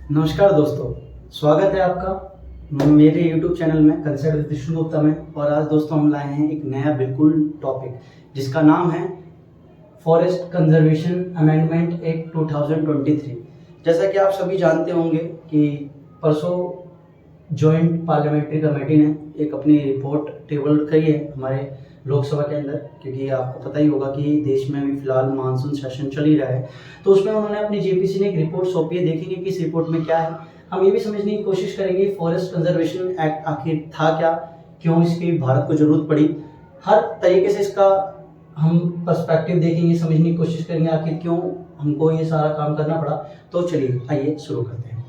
नमस्कार दोस्तों, स्वागत है आपका मेरे YouTube चैनल में कंसल्ट विद विष्णु गुप्ता में। और आज दोस्तों हम लाए हैं एक नया बिल्कुल टॉपिक जिसका नाम है फॉरेस्ट कंजर्वेशन अमेंडमेंट एक्ट 2023। जैसा कि आप सभी जानते होंगे कि परसों जॉइंट पार्लियामेंट्री कमेटी ने एक अपनी रिपोर्ट टेबल करी है हमारे लोकसभा के अंदर, क्योंकि आपको पता ही होगा कि देश में अभी फिलहाल मानसून सेशन चल ही रहा है। तो उसमें उन्होंने अपनी जेपीसी ने एक रिपोर्ट सौंपी है। देखेंगे कि इस रिपोर्ट में क्या है। हम ये भी समझने की कोशिश करेंगे फॉरेस्ट कंजर्वेशन एक्ट आखिर था क्या, क्यों इसकी भारत को जरूरत पड़ी। हर तरीके से इसका हम पर्सपेक्टिव देखेंगे, समझने की कोशिश करेंगे आखिर क्यों हमको ये सारा काम करना पड़ा। तो चलिए आइए शुरू करते हैं।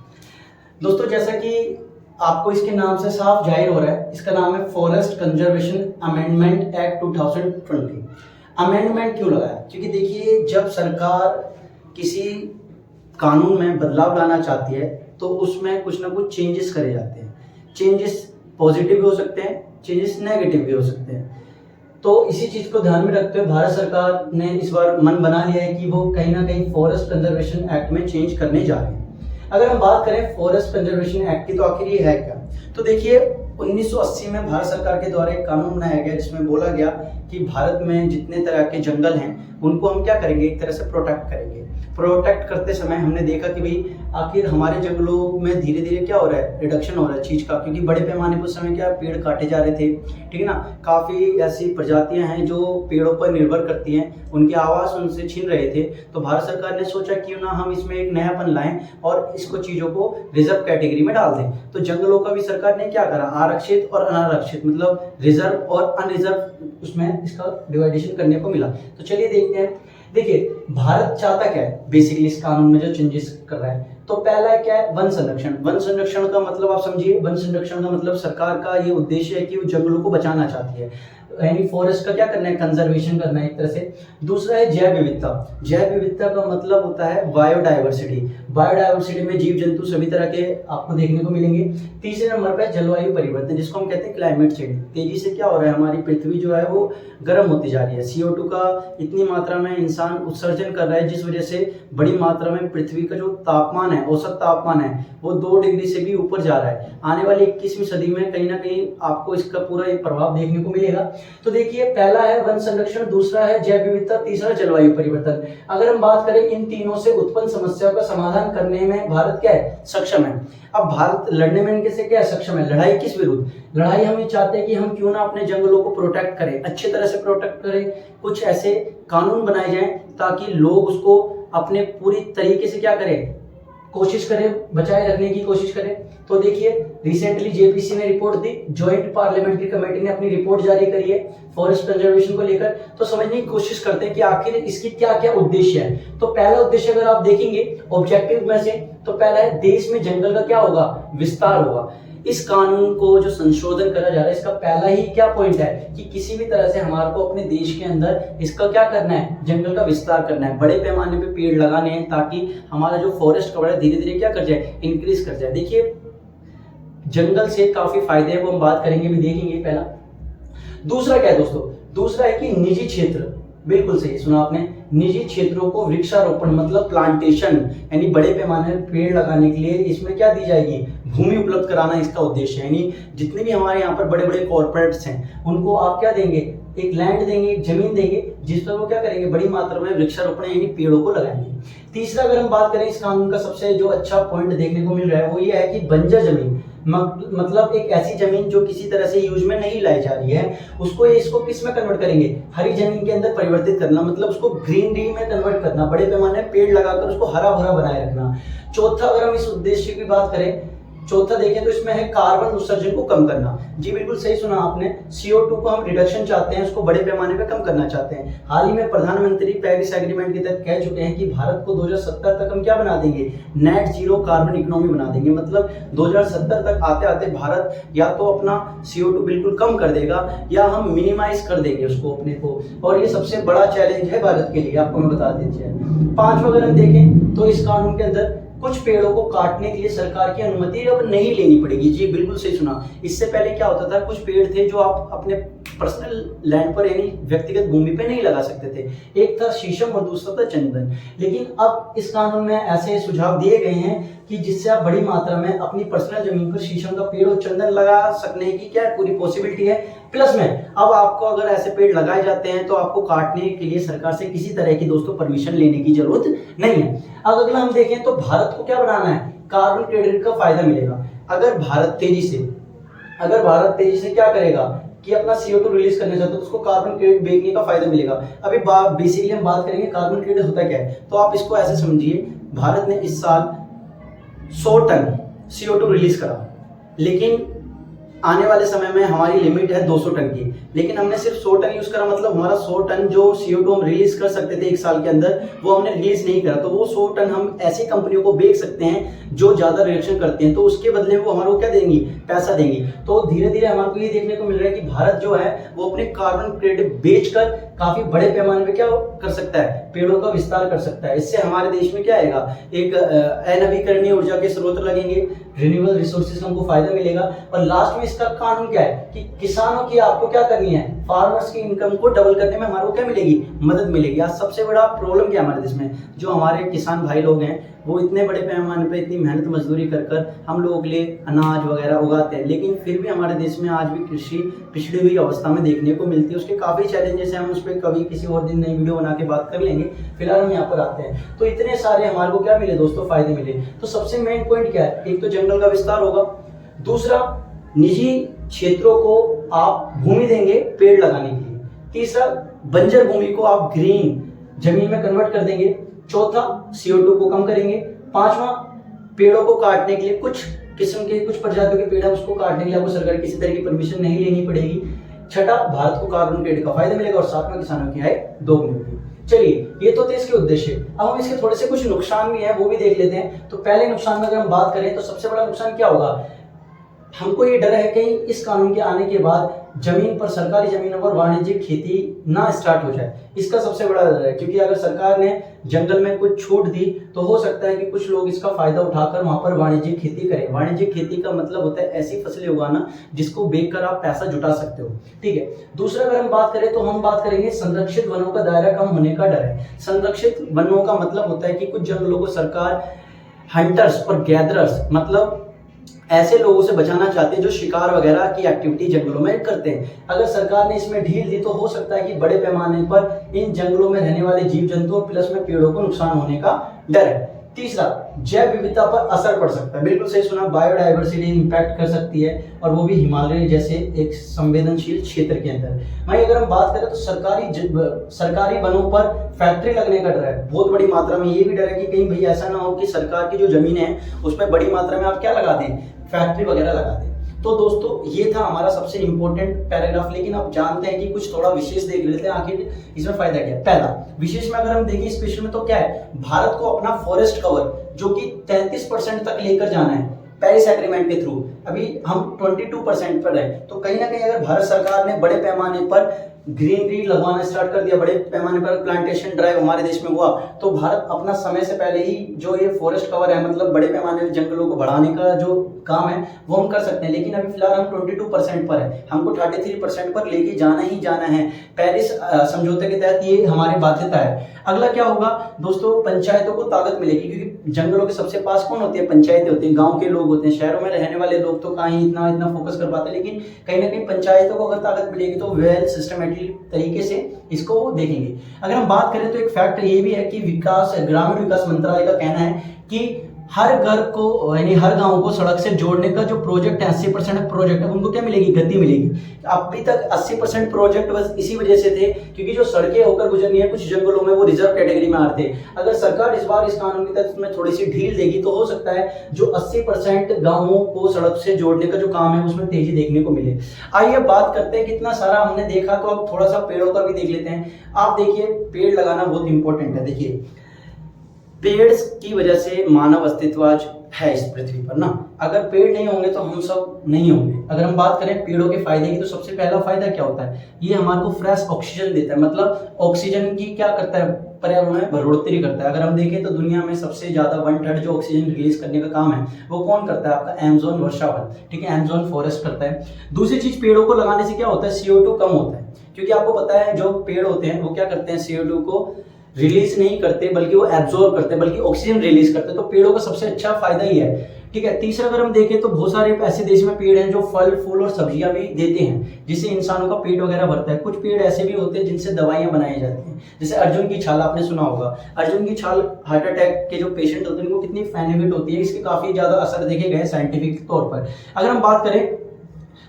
दोस्तों, जैसा कि आपको इसके नाम से साफ जाहिर हो रहा है, इसका नाम है forest conservation amendment act 2020। Amendment क्यों लगाया? क्योंकि देखिए, जब सरकार किसी कानून में बदलाव लाना चाहती है तो उसमें कुछ ना कुछ चेंजेस करे जाते हैं। चेंजेस पॉजिटिव भी हो सकते हैं, चेंजेस नेगेटिव भी हो सकते हैं। तो इसी चीज को ध्यान में रखते हुए भारत सरकार ने इस बार मन बना लिया है कि वो कहीं ना कहीं फॉरेस्ट कंजर्वेशन एक्ट में चेंज करने जा रहे हैं। अगर हम बात करें फॉरेस्ट कंजर्वेशन एक्ट की, तो आखिर ये है क्या? तो देखिए, 1980 में भारत सरकार के द्वारा एक कानून बनाया गया जिसमें बोला गया कि भारत में जितने तरह के जंगल हैं उनको हम क्या करेंगे, एक तरह से प्रोटेक्ट करेंगे। प्रोटेक्ट करते समय हमने देखा कि भाई आखिर हमारे जंगलों में धीरे धीरे क्या हो रहा है, रिडक्शन हो रहा है चीज का, क्योंकि बड़े पैमाने पर उस समय क्या पेड़ काटे जा रहे थे। ठीक है ना। काफी ऐसी प्रजातियां हैं जो पेड़ों पर निर्भर करती हैं, उनके आवास उनसे छीन रहे थे। तो भारत सरकार ने सोचा क्यों ना हम इसमें एक नयापन लाएं और इसको चीजों को रिजर्व कैटेगरी में डाल दें। तो जंगलों का भी सरकार ने क्या करा, आरक्षित और अनारक्षित, मतलब रिजर्व और अनरिजर्व, उसमें इसका डिवाइडेशन करने को मिला। तो चलिए देखते हैं। देखिए, भारत चाहता क्या है बेसिकली इस कानून में जो चेंजेस कर रहा है। तो पहला क्या है, वन संरक्षण। वन संरक्षण का मतलब आप समझिए, वन संरक्षण का मतलब सरकार का ये उद्देश्य है कि वो जंगलों को बचाना चाहती है, यानी फॉरेस्ट का क्या करना है, कंजर्वेशन करना है एक तरह से। दूसरा है जैव विविधता। जैव विविधता का मतलब होता है बायोडाइवर्सिटी। बायोडाइवर्सिटी में जीव जंतु सभी तरह के आपको देखने को मिलेंगे। तीसरे नंबर पर जलवायु परिवर्तन, जिसको हम कहते हैं क्लाइमेट चेंज। तेजी से क्या हो रहा है, हमारी पृथ्वी जो है वो गर्म होती जा रही है। CO2 का इतनी मात्रा में इंसान उत्सर्जन कर रहा है जिस वजह से बड़ी मात्रा में पृथ्वी का जो तापमान है, औसत तापमान है, वो 2 डिग्री से भी ऊपर जा रहा है। आने वाली 21वीं सदी में कहीं ना कहीं आपको इसका पूरा एक प्रभाव देखने को मिलेगा। तो देखिए, पहला है वन संरक्षण, दूसरा है जैव विविधता, तीसरा जलवायु परिवर्तन। अगर हम बात करें इन तीनों से उत्पन्न समस्याओं का समाधान करने में भारत क्या है, सक्षम है। अब भारत लड़ने में इनके से क्या है, सक्षम है। लड़ाई किस विरुद्ध? लड़ाई हम ये चाहते हैं कि हम क्यों ना अपने जंगलों को प्रोटेक्ट करें, अच्छे तरह से प्रोटेक्ट करें। कुछ ऐसे कानून बनाए जाएं ताकि लोग उसको अपने पूरी तरीके से क्या करें, कोशिश करें, बचाए रखने की कोशिश करें। तो देखिए, रिसेंटली जेपीसी ने रिपोर्ट दी, जॉइंट पार्लियामेंट्री कमेटी ने अपनी रिपोर्ट जारी करी है फॉरेस्ट कंजर्वेशन को लेकर। तो समझने की कोशिश करते हैं कि आखिर इसकी क्या क्या उद्देश्य है। तो पहला उद्देश्य अगर आप देखेंगे ऑब्जेक्टिव में से, तो पहला है देश में जंगल का क्या होगा, विस्तार होगा। इस कानून को जो संशोधन करा जा रहा है, इसका पहला ही क्या पॉइंट है कि किसी भी तरह से हमारे को अपने देश के अंदर इसका क्या करना है, जंगल का विस्तार करना है, बड़े पैमाने पे पेड़ लगाने हैं ताकि हमारा जो फॉरेस्ट कवर है धीरे धीरे क्या कर जाए, इंक्रीज कर जाए। देखिए, जंगल से काफी फायदे हैं, वो हम बात करेंगे भी, देखेंगे पहला। दूसरा क्या है दोस्तों, दूसरा है कि निजी क्षेत्र, बिल्कुल सही सुना आपने, निजी क्षेत्रों को वृक्षारोपण मतलब प्लांटेशन, यानी बड़े पैमाने पर पेड़ लगाने के लिए इसमें क्या दी जाएगी, भूमि उपलब्ध कराना इसका उद्देश्य है। यानी जितने भी हमारे यहाँ पर बड़े बड़े कॉर्पोरेट्स हैं उनको आप क्या देंगे, एक लैंड देंगे, एक जमीन देंगे, जिस पर वो क्या करेंगे, बड़ी मात्रा में वृक्षारोपण यानी पेड़ों को लगाएंगे। तीसरा अगर हम बात करें इस कानून का सबसे जो अच्छा पॉइंट देखने को मिल रहा है वो ये है कि बंजर जमीन, मतलब एक ऐसी जमीन जो किसी तरह से यूज में नहीं लाई जा रही है, उसको इसको किस में कन्वर्ट करेंगे, हरी जमीन के अंदर परिवर्तित करना, मतलब उसको ग्रीनरी में कन्वर्ट करना, बड़े पैमाने पर पेड़ लगाकर उसको हरा भरा बनाए रखना। चौथा अगर हम इस उद्देश्य की बात करें, चौथा देखें तो इसमें है कार्बन उत्सर्जन को कम करना। जी बिल्कुल सही सुना आपने, CO2 को हम रिडक्शन चाहते हैं, उसको बड़े पैमाने पे कम करना चाहते हैं। हाल ही में प्रधानमंत्री पेरिस एग्रीमेंट के तहत कह चुके हैं कि भारत को 2070 तक हम क्या बना देंगे, नेट जीरो कार्बन इकोनॉमी बना देंगे। मतलब 2070 तक आते आते भारत या तो अपना CO2 बिल्कुल कम कर देगा या हम मिनिमाइज कर देंगे उसको अपने को, और ये सबसे बड़ा चैलेंज है भारत के लिए, आपको मैं बता दीजिए। पांचवा अगर हम देखें तो इस कानून के अंदर कुछ पेड़ों को काटने के लिए सरकार की अनुमति अब नहीं लेनी पड़ेगी। जी बिल्कुल सही सुना, इससे पहले क्या होता था, कुछ पेड़ थे जो आप अपने पर्सनल लैंड पर यानी व्यक्तिगत भूमि पे नहीं लगा सकते थे। एक था शीशम और दूसरा था चंदन। लेकिन अब इस कानून में ऐसे सुझाव दिए गए हैं कि जिससे आप बड़ी मात्रा में अपनी पर्सनल जमीन पर शीशम का पेड़ और चंदन लगा सकने की क्या पूरी पॉसिबिलिटी है। प्लस में अब आपको अगर ऐसे पेड़ लगाए जाते हैं तो आपको काटने के लिए सरकार से किसी तरह की दोस्तों परमिशन लेने की जरूरत नहीं है। अब अगला हम देखें तो भारत को क्या बनाना है, कार्बन क्रेडिट का फायदा मिलेगा। अगर भारत तेजी से क्या करेगा कि अपना CO2 रिलीज करना चाहते हो तो उसको कार्बन क्रेडिट बेचने का फायदा मिलेगा। अभी बेसिकली हम बात करेंगे कार्बन क्रेडिट होता क्या है, तो आप इसको ऐसे समझिए, भारत ने इस साल 100 टन CO2 रिलीज करा, लेकिन आने वाले समय में हमारी लिमिट है 200 टन की, लेकिन हमने सिर्फ 100 टन यूज करा, मतलब हमारा 100 टन जो CO2 हम रिलीज कर सकते थे एक साल के अंदर वो हमने रिलीज नहीं करा। तो वो 100 टन हम ऐसी कंपनियों को बेच सकते हैं जो ज्यादा रिडक्शन करते हैं, तो उसके बदले वो हमारे को क्या देंगी, पैसा देंगी। तो धीरे धीरे हमारे को ये देखने को मिल रहा है कि भारत जो है वो अपने कार्बन क्रेडिट बेचकर काफी बड़े पैमाने पे क्या कर सकता है, पेड़ों का विस्तार कर सकता है। इससे हमारे देश में क्या आएगा, एक अनवीकरणीय ऊर्जा के स्रोत लगेंगे, रिन्यूएबल रिसोर्सेज का हमको फायदा मिलेगा। और लास्ट में इसका कानून क्या है कि किसानों की आपको क्या करनी है, फार्मर्स की इनकम को डबल करने में हमारे को क्या मिलेगी, मदद मिलेगी। आज सबसे बड़ा प्रॉब्लम क्या है हमारे देश में, जो हमारे किसान भाई लोग हैं वो इतने बड़े पैमाने पे इतनी मेहनत मजदूरी कर कर हम लोगों के लिए अनाज वगैरह उगाते हैं, लेकिन फिर भी हमारे देश में आज भी कृषि पिछड़ी हुई अवस्था में देखने को मिलती है। उसके काफ़ी चैलेंजेस हैं, हम उस पर कभी किसी और दिन नई वीडियो बना के बात कर लेंगे। फिलहाल हम यहाँ पर आते हैं, तो इतने सारे हमारे को क्या मिले दोस्तों, फायदे मिले। तो सबसे मेन पॉइंट क्या है, एक तो जंगल का विस्तार होगा, दूसरा निजी क्षेत्रों को आप भूमि देंगे पेड़ लगाने के लिए, तीसरा बंजर भूमि को आप ग्रीन जमीन में कन्वर्ट कर देंगे, चौथा CO2 को कम करेंगे, पांचवा पेड़ों को काटने के लिए कुछ किस्म के कुछ प्रजातियों के पेड़ है उसको काटने के लिए आपको सरकार किसी तरह की परमिशन नहीं लेनी पड़ेगी, छठा भारत को कार्बन क्रेडिट का फायदा मिलेगा, और सातवां किसानों की आय दोगुनी होगी। चलिए ये तो थे इसके उद्देश्य। अब हम इसके थोड़े से कुछ नुकसान भी हैं वो भी देख लेते हैं। तो पहले नुकसान में अगर हम बात करें तो सबसे बड़ा नुकसान क्या होगा, हमको ये डर है कि इस कानून के आने के बाद जमीन पर, सरकारी जमीनों पर वाणिज्यिक खेती ना स्टार्ट हो जाए, इसका सबसे बड़ा डर है। क्योंकि अगर सरकार ने जंगल में कुछ छूट दी तो हो सकता है कि कुछ लोग इसका फायदा उठाकर वहां पर वाणिज्यिक खेती करें। वाणिज्यिक खेती का मतलब होता है ऐसी फसलें उगाना जिसको बेचकर आप पैसा जुटा सकते हो, ठीक है। दूसरा अगर हम बात करें तो हम बात करेंगे संरक्षित वनों का दायरा कम होने का डर है। संरक्षित वनों का मतलब होता है कि कुछ जंगलों को सरकार हंटर्स और गैदरर्स, मतलब ऐसे लोगों से बचाना चाहते हैं जो शिकार वगैरह की एक्टिविटी जंगलों में करते हैं। अगर सरकार ने इसमें ढील दी तो हो सकता है कि बड़े पैमाने पर इन जंगलों में रहने वाले जीव जंतु और प्लस में पेड़ों को नुकसान होने का डर है। तीसरा, जैव विविधता पर असर पड़ सकता है, बिल्कुल सही सुना, बायोडाइवर्सिटी इंपैक्ट कर सकती है, और वो भी हिमालय जैसे एक संवेदनशील क्षेत्र के अंदर। वहीं अगर हम बात करें तो सरकारी वनों पर फैक्ट्री लगने का डर है बहुत बड़ी मात्रा में। ये भी डर है कि कहीं भाई ऐसा ना हो कि सरकार की जो जमीन है उसमें बड़ी मात्रा में आप क्या लगा दें, फैक्ट्री वगैरह लगा दें। तो दोस्तों ये था हमारा सबसे इंपॉर्टेंट पैराग्राफ, लेकिन अब जानते हैं कि कुछ थोड़ा विशेष देख लेते हैं आखिर इसमें फायदा क्या है। पहला विशेष में अगर हम देखें स्पेशल में तो क्या है, भारत को अपना फॉरेस्ट कवर जो कि 33% तक लेकर जाना है पेरिस एग्रीमेंट के थ्रू। अभी हम 22% पर है, तो कहीं ना कहीं अगर भारत सरकार ने बड़े पैमाने पर ग्रीनरी लगवाना स्टार्ट कर दिया, बड़े पैमाने पर प्लांटेशन ड्राइव हमारे देश में हुआ, तो भारत अपना समय से पहले ही जो ये फॉरेस्ट कवर है, मतलब बड़े पैमाने पर जंगलों को बढ़ाने का जो काम है वो हम कर सकते हैं। लेकिन अभी फिलहाल हम 22% पर है, हमको 33% पर लेके जाना ही जाना है। पेरिस समझौते के तहत ये हमारी बाध्यता है। अगला क्या होगा दोस्तों, पंचायतों को ताकत मिलेगी, क्योंकि जंगलों के सबसे पास कौन होती है, पंचायतें होती हैं, गांव के लोग होते हैं। शहरों में रहने वाले लोग तो कहीं इतना फोकस कर पाते हैं, लेकिन कहीं ना कहीं पंचायतों को अगर ताकत मिलेगी तो वेल सिस्टमेटिक तरीके से इसको वो देखेंगे। अगर हम बात करें तो एक फैक्ट ये भी है कि ग्रामीण विकास मंत्रालय का कहना है कि हर घर को यानी हर गांव को सड़क से जोड़ने का जो प्रोजेक्ट है 80% प्रोजेक्ट है उनको क्या मिलेगी, गति मिलेगी। अभी तक 80% प्रोजेक्ट बस इसी वजह से थे क्योंकि जो सड़कें होकर गुजरनी है कुछ जंगलों में वो रिजर्व कैटेगरी में आते थे। अगर सरकार इस बार इस कानून के तहत में थोड़ी सी ढील देगी तो हो सकता है जो 80% गांवों को सड़क से जोड़ने का जो काम है उसमें तेजी देखने को मिले। आइए बात करते हैं, कितना सारा हमने देखा तो अब थोड़ा सा पेड़ों का भी देख लेते हैं। आप देखिए पेड़ लगाना बहुत इंपॉर्टेंट है। देखिए पेड़ की वजह से मानव अस्तित्व आज है इस पृथ्वी पर ना, अगर पेड़ नहीं होंगे तो हम सब नहीं होंगे। अगर हम बात करें पेड़ों के फायदे की तो सबसे पहला फायदा क्या होता है, ये हमारे को फ्रेश ऑक्सीजन देता है, मतलब ऑक्सीजन की क्या करता है, पर्यावरण में बढ़ोतरी करता है। अगर हम देखें तो दुनिया में सबसे ज्यादा 1/3 जो ऑक्सीजन रिलीज करने का काम है वो कौन करता है, आपका अमेज़न वर्षावन, ठीक है, अमेज़न फॉरेस्ट करता है। दूसरी चीज, पेड़ों को लगाने से क्या होता है, CO2 कम होता है, क्योंकि आपको पता है जो पेड़ होते हैं वो क्या करते हैं, CO2 को रिलीज नहीं करते बल्कि वो एब्जॉर्ब करते, बल्कि ऑक्सीजन रिलीज करते, तो पेड़ों का सबसे अच्छा फायदा ही है। ठीक है। तीसरा अगर हम देखें तो बहुत सारे ऐसे देश में पेड़ हैं जो फल फूल और सब्जियां भी देते हैं, जिससे इंसानों का पेट वगैरह भरता है। कुछ पेड़ ऐसे भी होते हैं जिनसे दवाइयां बनाई जाती हैं, जैसे अर्जुन की छाल आपने सुना होगा। अर्जुन की छाल हार्ट अटैक के जो पेशेंट होते हैं उनको कितनी बेनिफिट होती है, इसके काफी ज्यादा असर देखे गए साइंटिफिक तौर पर। अगर हम बात करें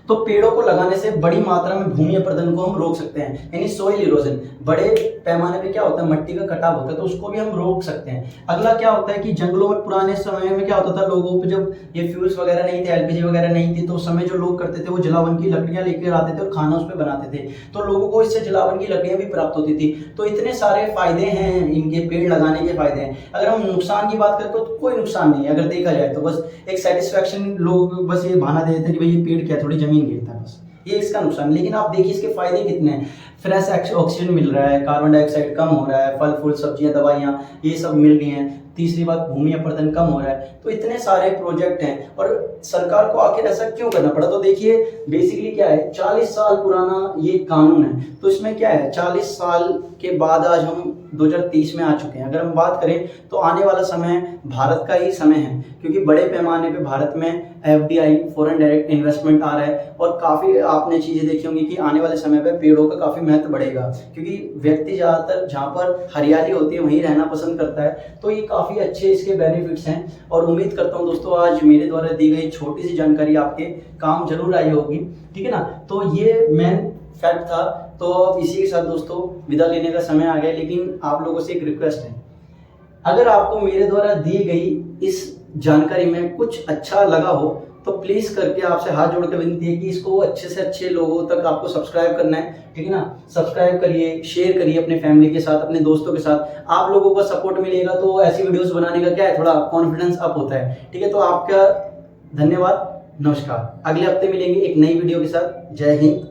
तो पेड़ों को लगाने से बड़ी मात्रा में भूमि अपरदन को हम रोक सकते हैं, यानी सोइल इरोजन। बड़े पैमाने पे क्या होता है, मट्टी का कटाव होता है, तो उसको भी हम रोक सकते हैं। अगला क्या होता है कि जंगलों में पुराने समय में क्या होता था, लोगों पे जब ये फ्यूल्स वगैरह नहीं थे, एलपीजी वगैरह नहीं थी, तो उस समय जो लोग करते थे वो जलावन की लकड़ियां लेकर आते थे और खाना उस पर बनाते थे, तो लोगों को इससे जलावन की लकड़ियां भी प्राप्त होती थी। तो इतने सारे फायदे हैं इनके, पेड़ लगाने के फायदे हैं। अगर हम नुकसान की बात करें तो कोई नुकसान नहीं है अगर देखा जाए तो, बस एक सेटिस्फेक्शन, लोग बस ये बहाना देते हैं कि भाई ये पेड़ क्या थोड़ी जमीन घेरता है, बस ये इसका नुकसान। लेकिन आप देखिए इसके फायदे कितने हैं। फ्रेश ऑक्सीजन मिल रहा है, कार्बन डाइऑक्साइड कम हो रहा है, फल फूल सब्जियां दवाइयां ये सब मिल रही हैं। तीसरी बात, भूमि अपरदन कम हो रहा है। तो इतने सारे प्रोजेक्ट हैं, और सरकार को आखिर ऐसा क्यों करना पड़ा? तो देखिए बेसिकली क्या है, 40 साल पुराना ये कानून है, तो इसमें क्या है, 40 साल के बाद आज हम 2030 में आ चुके हैं। अगर हम बात करें तो आने वाला समय भारत का ही समय है, क्योंकि बड़े पैमाने पे भारत में एफडीआई, फॉरेन डायरेक्ट इन्वेस्टमेंट आ रहा है, और काफ़ी आपने चीज़ें देखी होंगी कि आने वाले समय पे पेड़ों का काफ़ी महत्व बढ़ेगा, क्योंकि व्यक्ति ज़्यादातर जहाँ पर हरियाली होती है वहीं रहना पसंद करता है। तो ये काफ़ी अच्छे इसके बेनिफिट्स हैं, और उम्मीद करता हूँ दोस्तों आज मेरे द्वारा दी गई छोटी सी जानकारी आपके काम जरूर आई होगी। ठीक है ना, तो ये मेन फैक्ट था। तो अब इसी के साथ दोस्तों विदा लेने का समय आ गया, लेकिन आप लोगों से एक रिक्वेस्ट है, अगर आपको मेरे द्वारा दी गई इस जानकारी में कुछ अच्छा लगा हो तो प्लीज करके आपसे हाथ जोड़ के विनती है कि इसको अच्छे से अच्छे लोगों तक आपको सब्सक्राइब करना है। ठीक है ना, सब्सक्राइब करिए, शेयर करिए अपने फैमिली के साथ, अपने दोस्तों के साथ। आप लोगों का सपोर्ट मिलेगा तो ऐसी वीडियोस बनाने का क्या है, थोड़ा कॉन्फिडेंस अप होता है। ठीक है, तो आपका धन्यवाद, नमस्कार। अगले हफ्ते मिलेंगे एक नई वीडियो के साथ। जय हिंद,